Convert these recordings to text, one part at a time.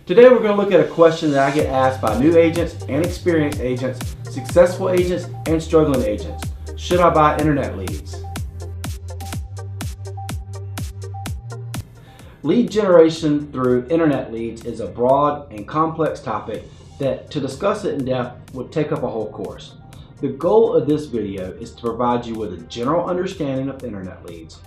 Today we're going to look at a question that I get asked by new agents and experienced agents, successful agents and struggling agents. Should I buy internet leads? Lead generation through internet leads is a broad and complex topic that, to discuss it in depth, would take up a whole course. The goal of this video is to provide you with a general understanding of internet leads,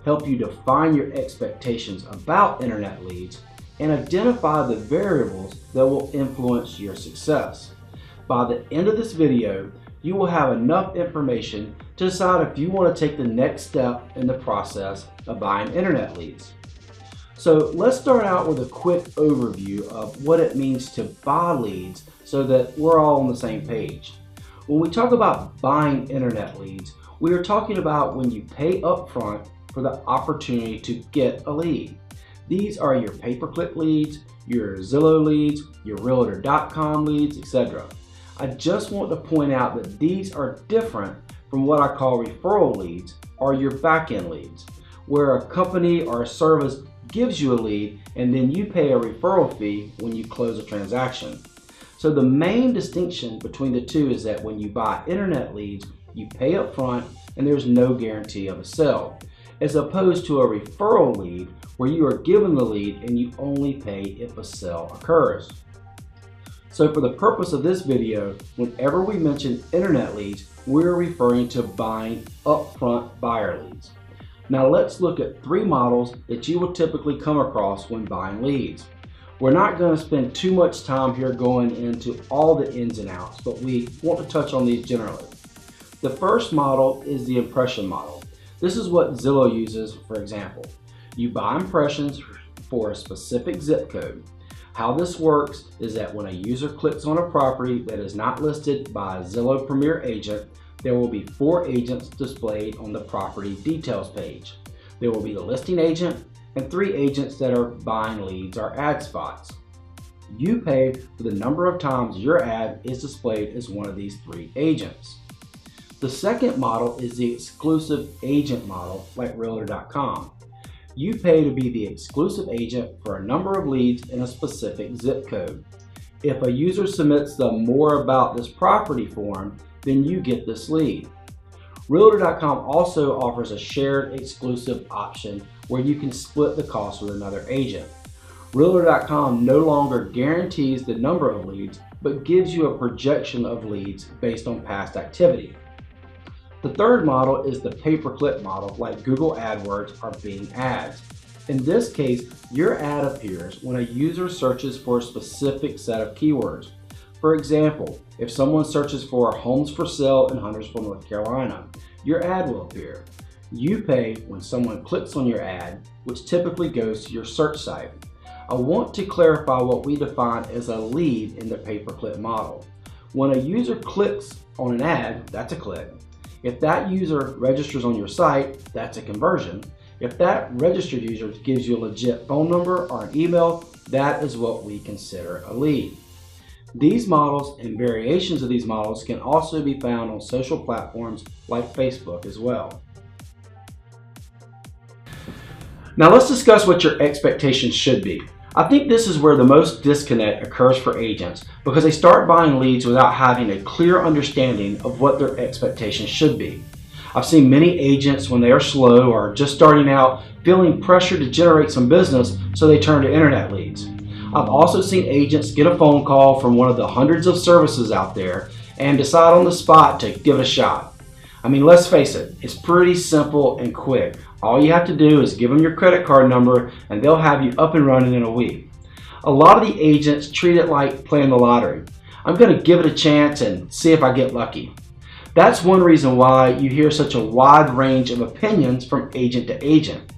help you define your expectations about internet leads, and identify the variables that will influence your success. By the end of this video, you will have enough information to decide if you want to take the next step in the process of buying internet leads. So let's start out with a quick overview of what it means to buy leads so that we're all on the same page. When we talk about buying internet leads, we are talking about when you pay upfront for the opportunity to get a lead. These are your pay-per-click leads, your Zillow leads, your Realtor.com leads, etc. I just want to point out that these are different from what I call referral leads or your back-end leads, where a company or a service gives you a lead and then you pay a referral fee when you close a transaction. So the main distinction between the two is that when you buy internet leads, you pay up front and there's no guarantee of a sale, as opposed to a referral lead where you are given the lead and you only pay if a sale occurs. So for the purpose of this video, whenever we mention internet leads, we're referring to buying upfront buyer leads. Now let's look at three models that you will typically come across when buying leads. We're not going to spend too much time here going into all the ins and outs, but we want to touch on these generally. The first model is the impression model. This is what Zillow uses, for example. You buy impressions for a specific zip code. How this works is that when a user clicks on a property that is not listed by a Zillow Premier agent, there will be 4 agents displayed on the property details page. There will be the listing agent and 3 agents that are buying leads or ad spots. You pay for the number of times your ad is displayed as one of these 3 agents. The second model is the exclusive agent model, like Realtor.com. You pay to be the exclusive agent for a number of leads in a specific zip code. If a user submits the more about this property form, then you get this lead. Realtor.com also offers a shared exclusive option where you can split the cost with another agent. Realtor.com no longer guarantees the number of leads, but gives you a projection of leads based on past activity. The third model is the pay-per-click model, like Google AdWords or Bing Ads. In this case, your ad appears when a user searches for a specific set of keywords. For example, if someone searches for homes for sale in Huntersville, North Carolina, your ad will appear. You pay when someone clicks on your ad, which typically goes to your search site. I want to clarify what we define as a lead in the pay-per-click model. When a user clicks on an ad, that's a click. If that user registers on your site, that's a conversion. If that registered user gives you a legit phone number or an email, that is what we consider a lead. These models and variations of these models can also be found on social platforms like Facebook as well. Now let's discuss what your expectations should be. I think this is where the most disconnect occurs for agents because they start buying leads without having a clear understanding of what their expectations should be. I've seen many agents when they are slow or just starting out feeling pressure to generate some business, so they turn to internet leads. I've also seen agents get a phone call from one of the hundreds of services out there and decide on the spot to give it a shot. I mean, let's face it, it's pretty simple and quick. All you have to do is give them your credit card number and they'll have you up and running in a week. A lot of the agents treat it like playing the lottery. I'm going to give it a chance and see if I get lucky. That's one reason why you hear such a wide range of opinions from agent to agent.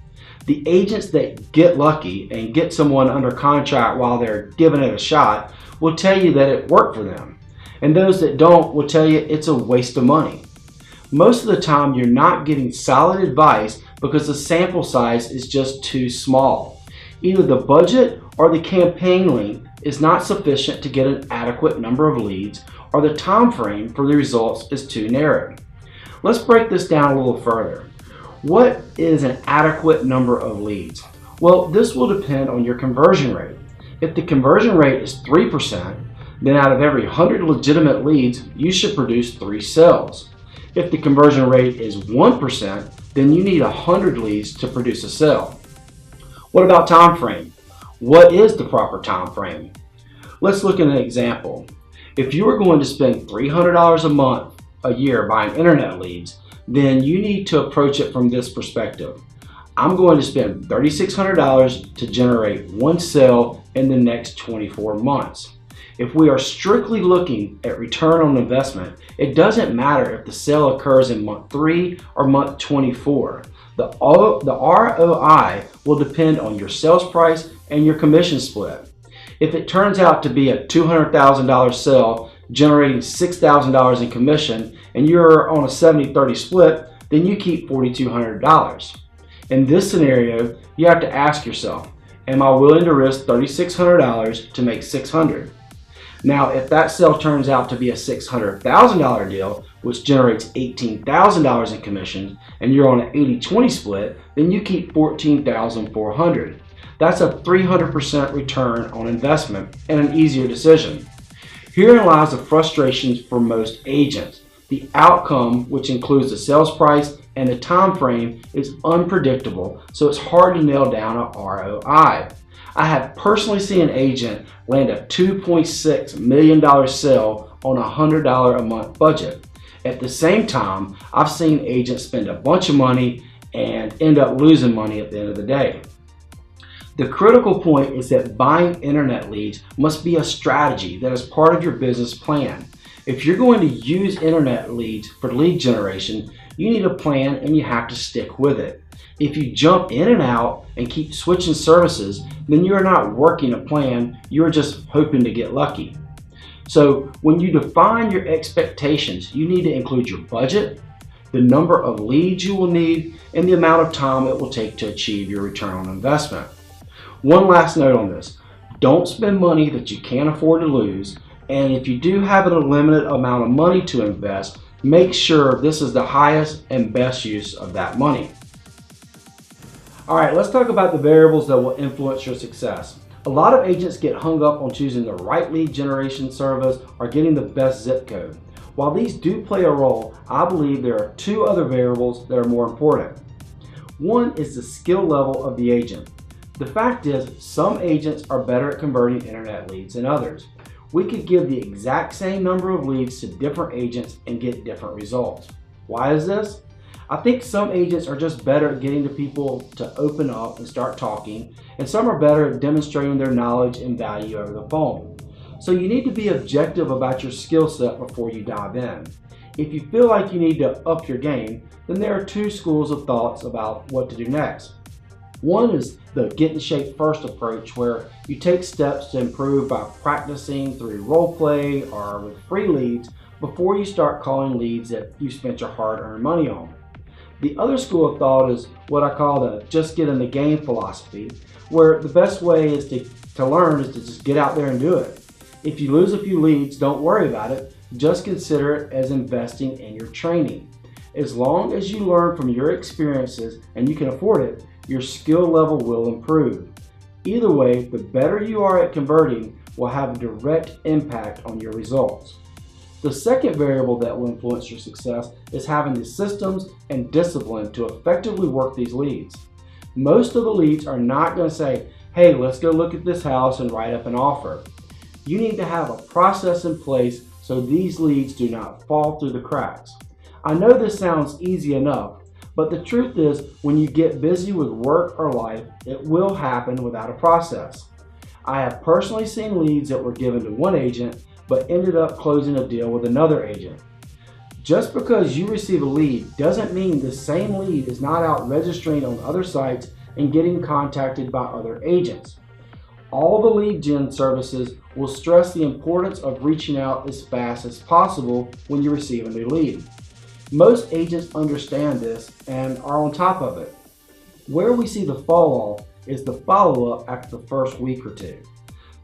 The agents that get lucky and get someone under contract while they're giving it a shot will tell you that it worked for them. And those that don't will tell you it's a waste of money. Most of the time you're not getting solid advice because the sample size is just too small. Either the budget or the campaign length is not sufficient to get an adequate number of leads, or the time frame for the results is too narrow. Let's break this down a little further. What is an adequate number of leads? Well, this will depend on your conversion rate. If the conversion rate is 3%, then out of every 100 legitimate leads, you should produce 3 sales. If the conversion rate is 1%, then you need 100 leads to produce a sale. What about time frame? What is the proper time frame? Let's look at an example. If you are going to spend $300 a month, a year buying internet leads, then you need to approach it from this perspective. I'm going to spend $3,600 to generate 1 sale in the next 24 months. If we are strictly looking at return on investment, it doesn't matter if the sale occurs in month 3 or month 24. The ROI will depend on your sales price and your commission split. If it turns out to be a $200,000 sale generating $6,000 in commission and you're on a 70-30 split, then you keep $4,200. In this scenario, you have to ask yourself, am I willing to risk $3,600 to make $600? Now, if that sale turns out to be a $600,000 deal, which generates $18,000 in commission, and you're on an 80-20 split, then you keep $14,400. That's a 300% return on investment and an easier decision. Herein lies the frustrations for most agents. The outcome, which includes the sales price and the time frame, is unpredictable, so it's hard to nail down a ROI. I have personally seen an agent land a $2.6 million sale on a $100 a month budget. At the same time, I've seen agents spend a bunch of money and end up losing money at the end of the day. The critical point is that buying internet leads must be a strategy that is part of your business plan. If you're going to use internet leads for lead generation, you need a plan and you have to stick with it. If you jump in and out and keep switching services, then you're not working a plan, you're just hoping to get lucky. So when you define your expectations, you need to include your budget, the number of leads you will need, and the amount of time it will take to achieve your return on investment. One last note on this, don't spend money that you can't afford to lose, and if you do have a limited amount of money to invest, make sure this is the highest and best use of that money. Alright, let's talk about the variables that will influence your success. A lot of agents get hung up on choosing the right lead generation service or getting the best zip code. While these do play a role, I believe there are 2 other variables that are more important. One is the skill level of the agent. The fact is, some agents are better at converting internet leads than others. We could give the exact same number of leads to different agents and get different results. Why is this? I think some agents are just better at getting the people to open up and start talking, and some are better at demonstrating their knowledge and value over the phone. So you need to be objective about your skill set before you dive in. If you feel like you need to up your game, then there are 2 schools of thoughts about what to do next. One is the get in shape first approach, where you take steps to improve by practicing through role play or with free leads before you start calling leads that you spent your hard-earned money on. The other school of thought is what I call the just get in the game philosophy, where the best way is to learn is to just get out there and do it. If you lose a few leads, don't worry about it. Just consider it as investing in your training. As long as you learn from your experiences and you can afford it, your skill level will improve. Either way, the better you are at converting will have a direct impact on your results. The second variable that will influence your success is having the systems and discipline to effectively work these leads. Most of the leads are not going to say, hey, let's go look at this house and write up an offer. You need to have a process in place so these leads do not fall through the cracks. I know this sounds easy enough, but the truth is, when you get busy with work or life, it will happen without a process. I have personally seen leads that were given to one agent but ended up closing a deal with another agent. Just because you receive a lead doesn't mean the same lead is not out registering on other sites and getting contacted by other agents. All the lead gen services will stress the importance of reaching out as fast as possible when you receive a new lead. Most agents understand this and are on top of it. Where we see the fall off is the follow-up after the first week or 2.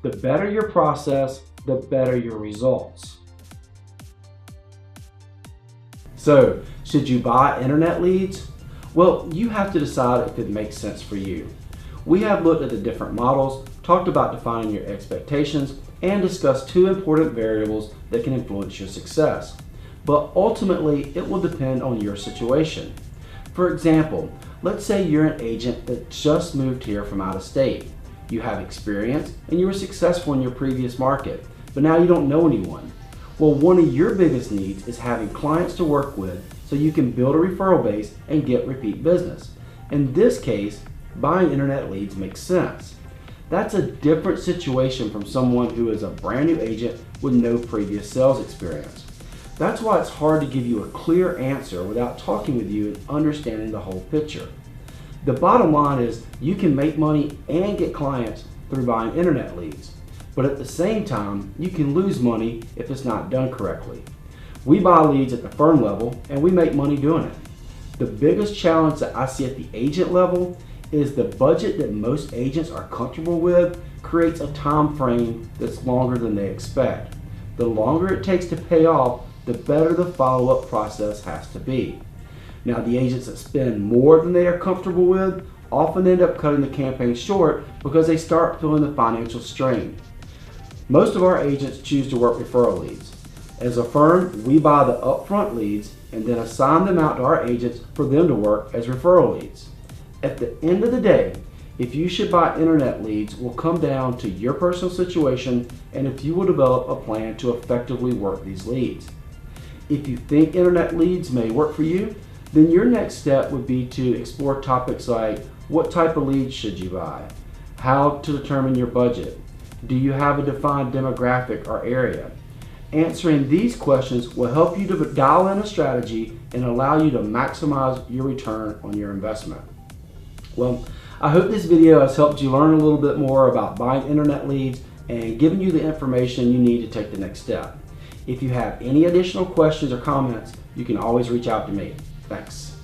The better your process, the better your results. So, should you buy internet leads? Well, you have to decide if it makes sense for you. We have looked at the different models, talked about defining your expectations, and discussed two important variables that can influence your success. But ultimately, it will depend on your situation. For example, let's say you're an agent that just moved here from out of state. You have experience and you were successful in your previous market, but now you don't know anyone. Well, one of your biggest needs is having clients to work with so you can build a referral base and get repeat business. In this case, buying internet leads makes sense. That's a different situation from someone who is a brand new agent with no previous sales experience. That's why it's hard to give you a clear answer without talking with you and understanding the whole picture. The bottom line is you can make money and get clients through buying internet leads, but at the same time, you can lose money if it's not done correctly. We buy leads at the firm level and we make money doing it. The biggest challenge that I see at the agent level is the budget that most agents are comfortable with creates a time frame that's longer than they expect. The longer it takes to pay off, the better the follow-up process has to be. Now, the agents that spend more than they are comfortable with often end up cutting the campaign short because they start feeling the financial strain. Most of our agents choose to work referral leads. As a firm, we buy the upfront leads and then assign them out to our agents for them to work as referral leads. At the end of the day, if you should buy internet leads will come down to your personal situation and if you will develop a plan to effectively work these leads. If you think internet leads may work for you, then your next step would be to explore topics like what type of leads should you buy, how to determine your budget, do you have a defined demographic or area. Answering these questions will help you to dial in a strategy and allow you to maximize your return on your investment. Well, I hope this video has helped you learn a little bit more about buying internet leads and giving you the information you need to take the next step. If you have any additional questions or comments, you can always reach out to me. Thanks.